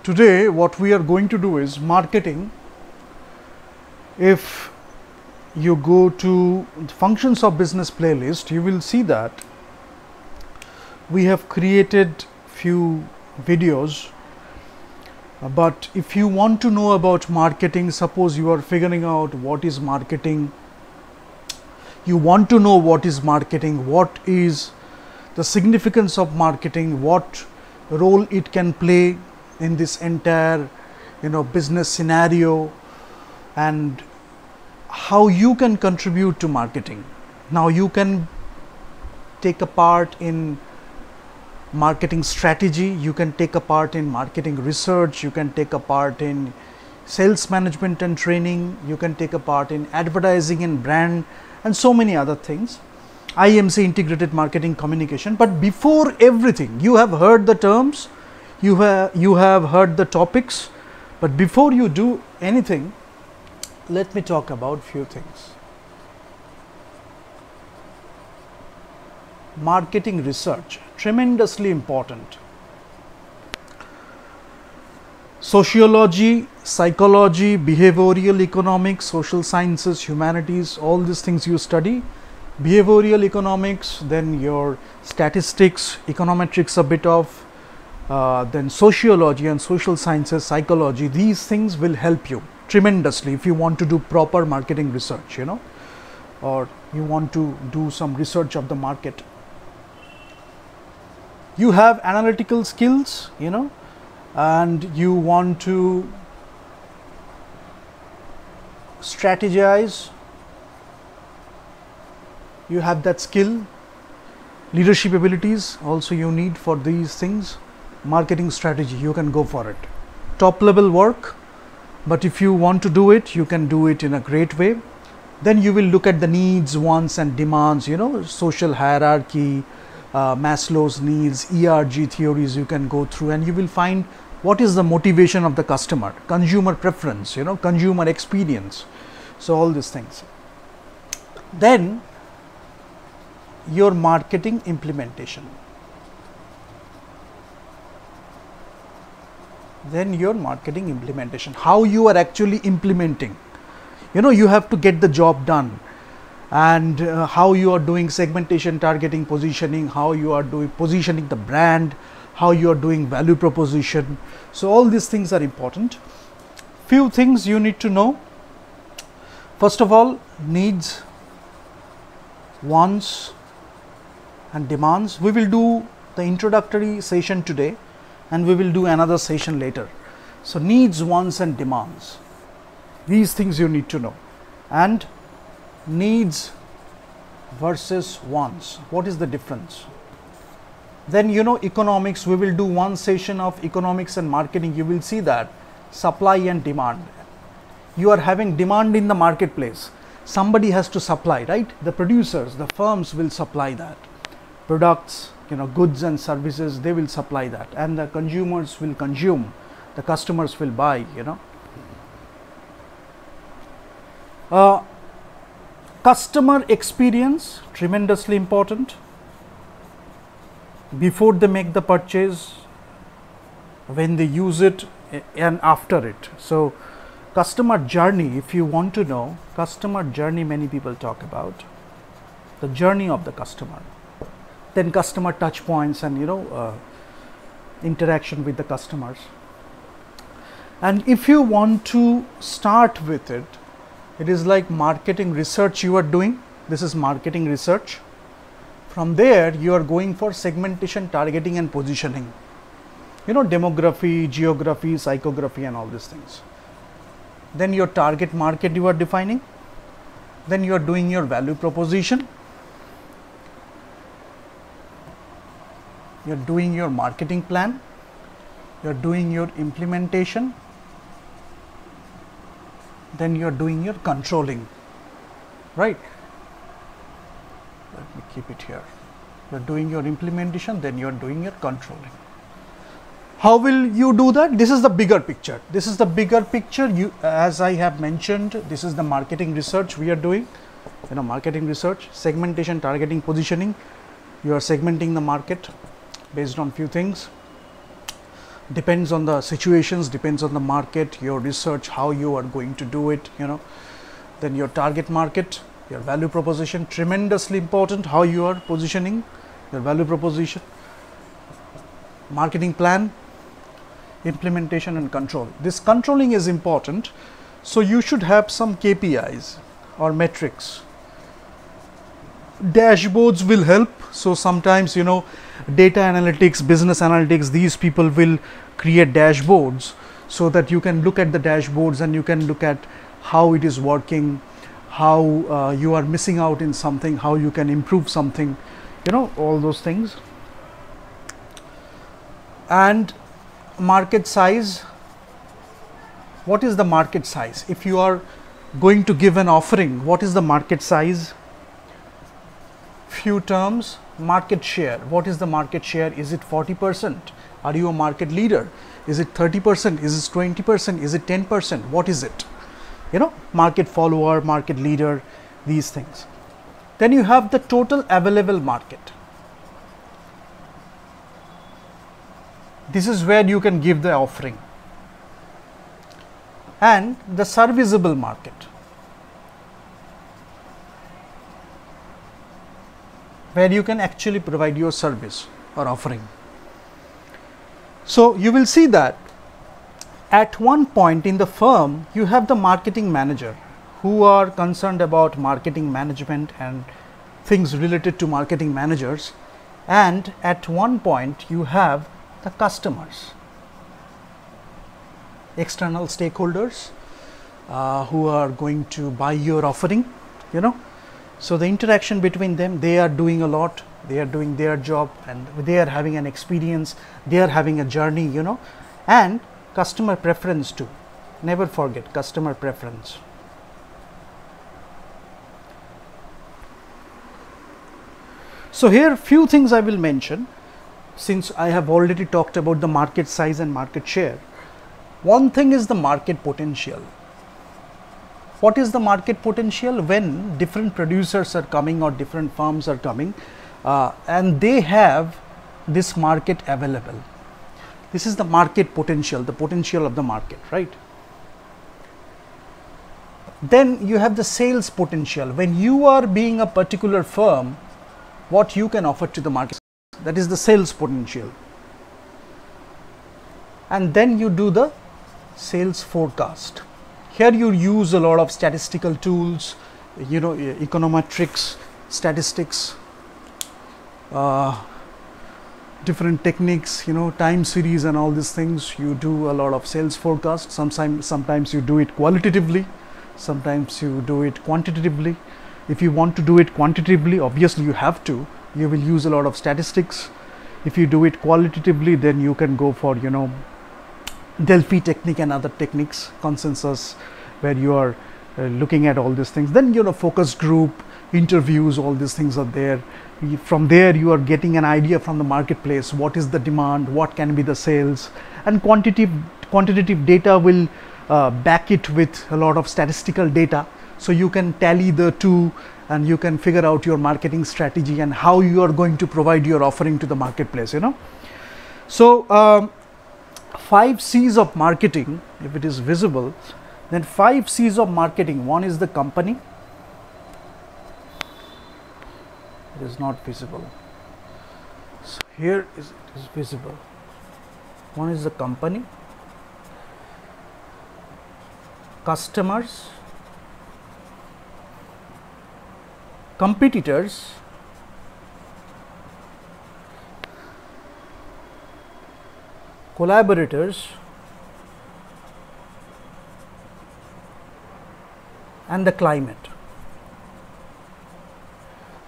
Today what we are going to do is marketing. If you go to functions of business playlist, you will see that we have created few videos. But if you want to know about marketing, suppose you are figuring out what is marketing, you want to know what is marketing, what is the significance of marketing, what role it can play in this entire business scenario, and how you can contribute to marketing. Now you can take a part in marketing strategy, you can take a part in marketing research, you can take a part in sales management and training, you can take a part in advertising and brand, and so many other things. IMC, integrated marketing communication. But before everything, you have heard the terms, you have heard the topics, but before you do anything, let me talk about few things. Marketing research, tremendously important. Sociology, psychology, behavioral economics, social sciences, humanities, all these things you study. Behavioral economics, then your statistics, econometrics a bit of, then sociology and social sciences, psychology. These things will help you tremendously if you want to do proper marketing research, or you want to do some research of the market. You have analytical skills, and you want to strategize, you have that skill. Leadership abilities also you need for these things. Marketing strategy, you can go for it. Top level work, but if you want to do it, you can do it in a great way. Then you will look at the needs, wants and demands, social hierarchy, Maslow's needs, ERG theories you can go through, and you will find what is the motivation of the customer, consumer preference, consumer experience. So all these things. Then your marketing implementation. How you are actually implementing. You have to get the job done, and how you are doing segmentation, targeting, positioning, how you are doing positioning the brand, how you are doing value proposition. So all these things are important. Few things you need to know. First of all, needs, wants and demands. We will do the introductory session today, and we will do another session later. So needs, wants and demands, these things you need to know. And needs versus wants, what is the difference? Then economics, we will do one session of economics and marketing. You will see that supply and demand. You are having demand in the marketplace, somebody has to supply, right? The producers, the firms will supply that products, goods and services, they will supply that, and the consumers will consume, the customers will buy. Customer experience, tremendously important. Before they make the purchase, when they use it, and after it. So customer journey, if you want to know customer journey, many people talk about the journey of the customer. Then customer touch points and interaction with the customers. And if you want to start with it, it is like marketing research you are doing. This is marketing research. From there you are going for segmentation, targeting and positioning. Demography, geography, psychography and all these things. Then your target market you are defining. Then you are doing your value proposition. You are doing your marketing plan. You are doing your implementation. Then you are doing your controlling, right? Let me keep it here. You are doing your implementation, then you are doing your controlling. How will you do that? This is the bigger picture. This is the bigger picture. As I have mentioned, this is the marketing research we are doing. Marketing research, segmentation, targeting, positioning. You are segmenting the market based on few things. depends on the situations, depends on the market, your research, how you are going to do it, you know. Then your target market, your value proposition, tremendously important, how you are positioning your value proposition, marketing plan, implementation and control. This controlling is important, so you should have some KPIs or metrics. Dashboards will help. So sometimes, you know, data analytics, business analytics, these people will create dashboards so that you can look at the dashboards and you can look at how it is working, how you are missing out in something, how you can improve something, you know, all those things. And market size. What is the market size? If you are going to give an offering, what is the market size? Few terms. Market share. What is the market share? Is it 40%? Are you a market leader? Is it 30%? Is it 20%? Is it 10%? What is it? You know, market follower, market leader, these things. Then you have the total available market. This is where you can give the offering. And the serviceable market, where you can actually provide your service or offering. So you will see that at one point in the firm, you have the marketing manager who are concerned about marketing management and things related to marketing managers. And at one point you have the customers, external stakeholders who are going to buy your offering, you know. So the interaction between them, they are doing a lot, they are doing their job and they are having an experience, they are having a journey, you know. And customer preference too, never forget customer preference. So here few things I will mention, since I have already talked about the market size and market share. One thing is the market potential. What is the market potential? When different producers are coming or different firms are coming and they have this market available. This is the market potential, the potential of the market, right? Then you have the sales potential. When you are being a particular firm, what you can offer to the market, that is the sales potential. And then you do the sales forecast. Here you use a lot of statistical tools, you know, econometrics, statistics, different techniques, you know, time series and all these things. You do a lot of sales forecast. Sometimes you do it qualitatively, sometimes you do it quantitatively. If you want to do it quantitatively, obviously you have to, you will use a lot of statistics. If you do it qualitatively, then you can go for, you know, Delphi technique and other techniques, consensus, where you are looking at all these things. Then, you know, focus group, interviews, all these things are there. From there you are getting an idea from the marketplace, what is the demand, what can be the sales, and quantitative data will back it with a lot of statistical data. So you can tally the two and you can figure out your marketing strategy and how you are going to provide your offering to the marketplace, you know. So 5 C's of marketing, if it is visible, then 5 C's of marketing. One is the company. It is not visible. So here it is visible. One is the company, customers, competitors, collaborators, and the climate.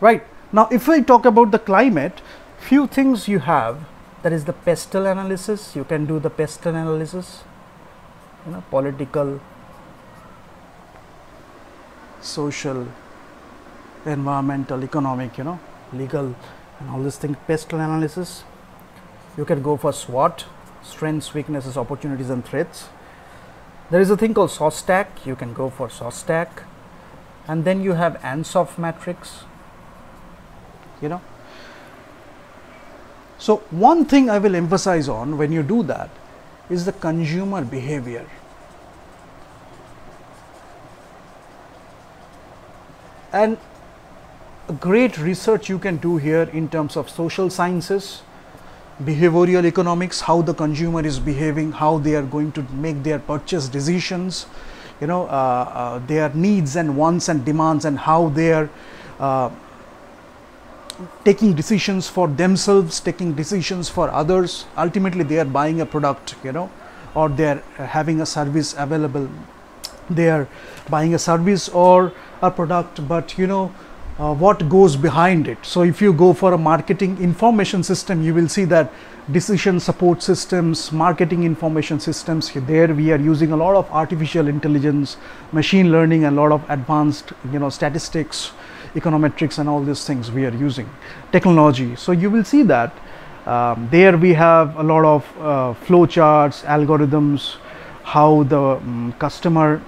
Right. Now, if I talk about the climate, few things you have, that is the pestle analysis. You can do the pestle analysis, you know, political, social, environmental, economic, you know, legal, and all these things. Pestle analysis. You can go for SWOT, strengths, weaknesses, opportunities and threats. There is a thing called SOSTAC. You can go for SOSTAC. And then you have ANSOF matrix, you know. So one thing I will emphasize on when you do that, is the consumer behavior. And a great research you can do here in terms of social sciences, behavioral economics, how the consumer is behaving, how they are going to make their purchase decisions, you know, their needs and wants and demands, and how they are taking decisions for themselves, taking decisions for others. Ultimately they are buying a product, you know, or they are having a service available. They are buying a service or a product, but you know what goes behind it. So if you go for a marketing information system, you will see that decision support systems, marketing information systems, there we are using a lot of artificial intelligence, machine learning, and a lot of advanced, you know, statistics, econometrics, and all these things we are using, technology. So you will see that there we have a lot of flow charts, algorithms, how the customer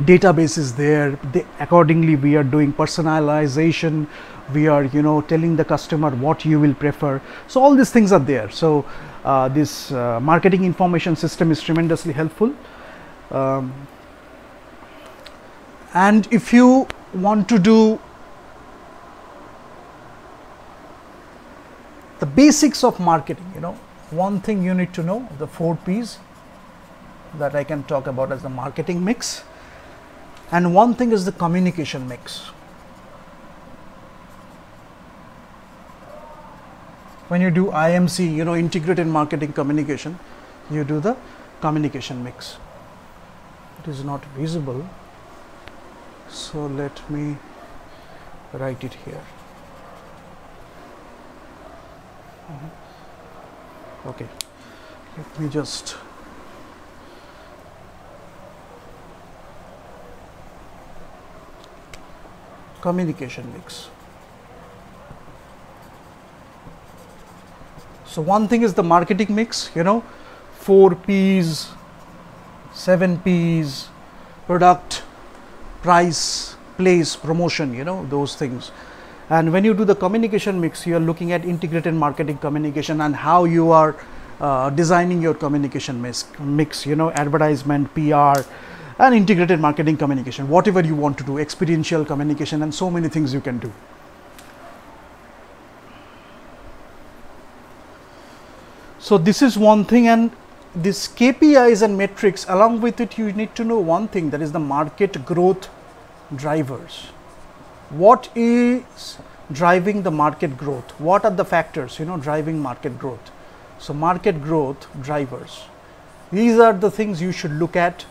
database is there. Accordingly we are doing personalization, we are, you know, telling the customer what you will prefer. So all these things are there. So this marketing information system is tremendously helpful. And if you want to do the basics of marketing, you know, one thing you need to know, the 4 P's that I can talk about as the marketing mix, and one thing is the communication mix. When you do IMC, you know, integrated marketing communication, you do the communication mix. It is not visible, so let me write it here. Okay, let me just communication mix. So one thing is the marketing mix, you know, 4 P's, 7 P's, product, price, place, promotion, you know, those things. And when you do the communication mix, you are looking at integrated marketing communication and how you are designing your communication mix, you know, advertisement, PR, and integrated marketing communication, whatever you want to do, experiential communication, and so many things you can do. So this is one thing, and this KPIs and metrics, along with it you need to know one thing, that is the market growth drivers. What is driving the market growth? What are the factors, you know, driving market growth? So market growth drivers, these are the things you should look at.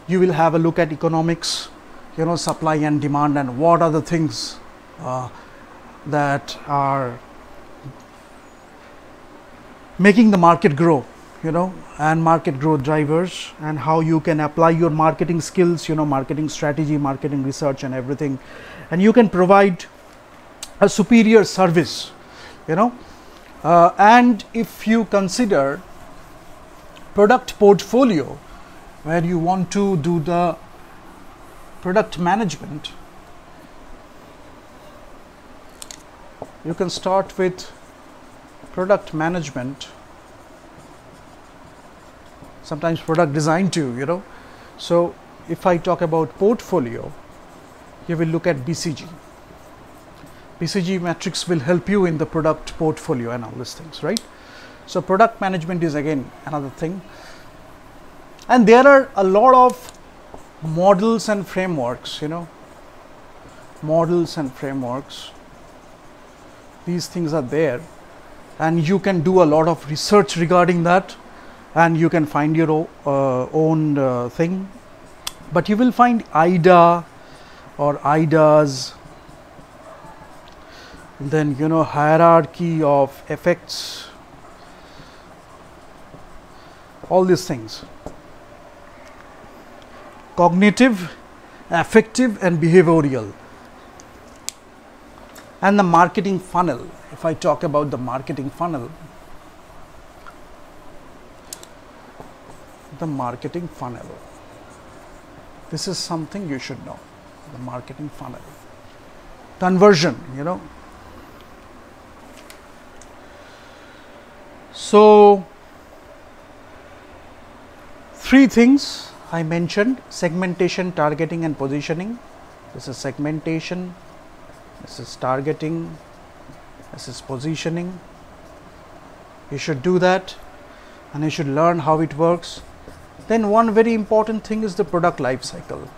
You will have a look at economics, you know, supply and demand, and what are the things that are making the market grow, you know, and market growth drivers, and how you can apply your marketing skills, you know, marketing strategy, marketing research, and everything, and you can provide a superior service, you know. And if you consider product portfolio, where you want to do the product management, you can start with product management, sometimes product design too, you know. So if I talk about portfolio, you will look at BCG. BCG matrix will help you in the product portfolio and all these things, right? So product management is again another thing. And there are a lot of models and frameworks, you know, models and frameworks. These things are there, and you can do a lot of research regarding that, and you can find your own thing. But you will find IDA or IDAs, then, you know, hierarchy of effects, all these things. Cognitive, affective, and behavioral. And the marketing funnel. If I talk about the marketing funnel, the marketing funnel, this is something you should know, the marketing funnel. Conversion, you know. So three things I mentioned: segmentation, targeting and positioning. This is segmentation, this is targeting, this is positioning. You should do that and you should learn how it works. Then one very important thing is the product life cycle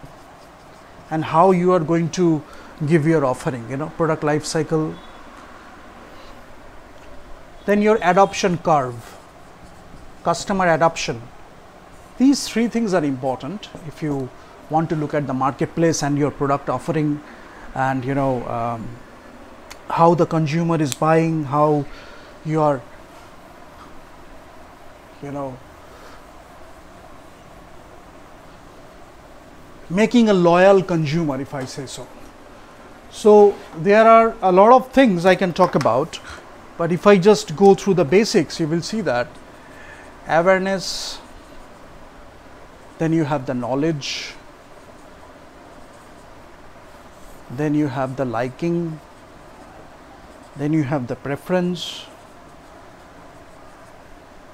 and how you are going to give your offering, product life cycle. Then your adoption curve, customer adoption. These three things are important if you want to look at the marketplace and your product offering, and how the consumer is buying, how you are making a loyal consumer, if I say so. So there are a lot of things I can talk about, but if I just go through the basics, you will see that awareness, then you have the knowledge, then you have the liking, then you have the preference,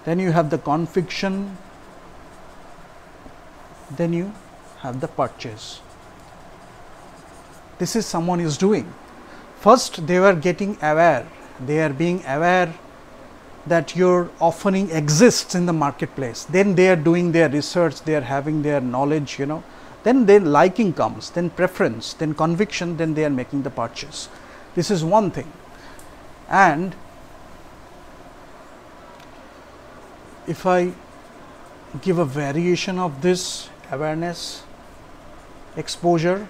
then you have the conviction, then you have the purchase. This is someone is doing. First, they were getting aware, they are being aware that your offering exists in the marketplace. Then they are doing their research, they are having their knowledge, then their liking comes, then preference, then conviction, then they are making the purchase. This is one thing. And if I give a variation of this: awareness, exposure,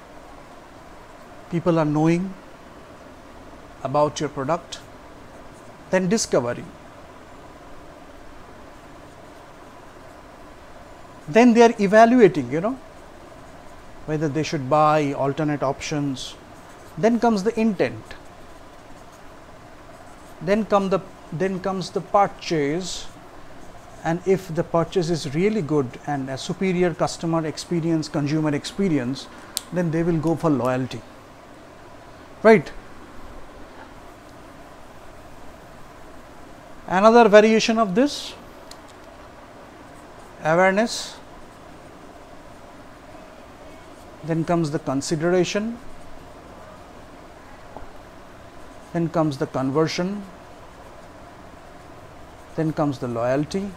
people are knowing about your product, then discovery, then they are evaluating, whether they should buy alternate options, then comes the intent, then comes the purchase, and if the purchase is really good and a superior customer experience, consumer experience, then they will go for loyalty, right? Another variation of this: awareness, then comes the consideration, then comes the conversion, then comes the loyalty,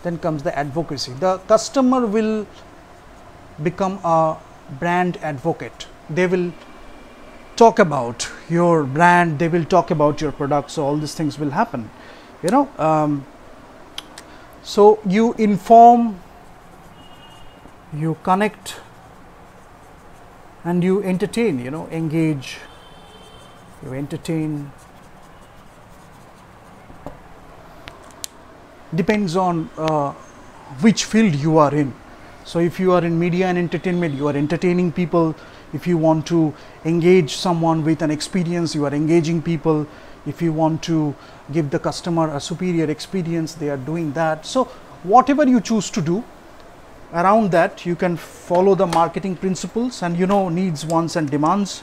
then comes the advocacy. The customer will become a brand advocate. They will talk about your brand, they will talk about your product, so all these things will happen, so you inform, you connect, and you entertain, engage, you entertain. Depends on which field you are in. So if you are in media and entertainment, you are entertaining people. If you want to engage someone with an experience, you are engaging people. If you want to give the customer a superior experience, they are doing that. So whatever you choose to do around that, you can follow the marketing principles and needs, wants and demands.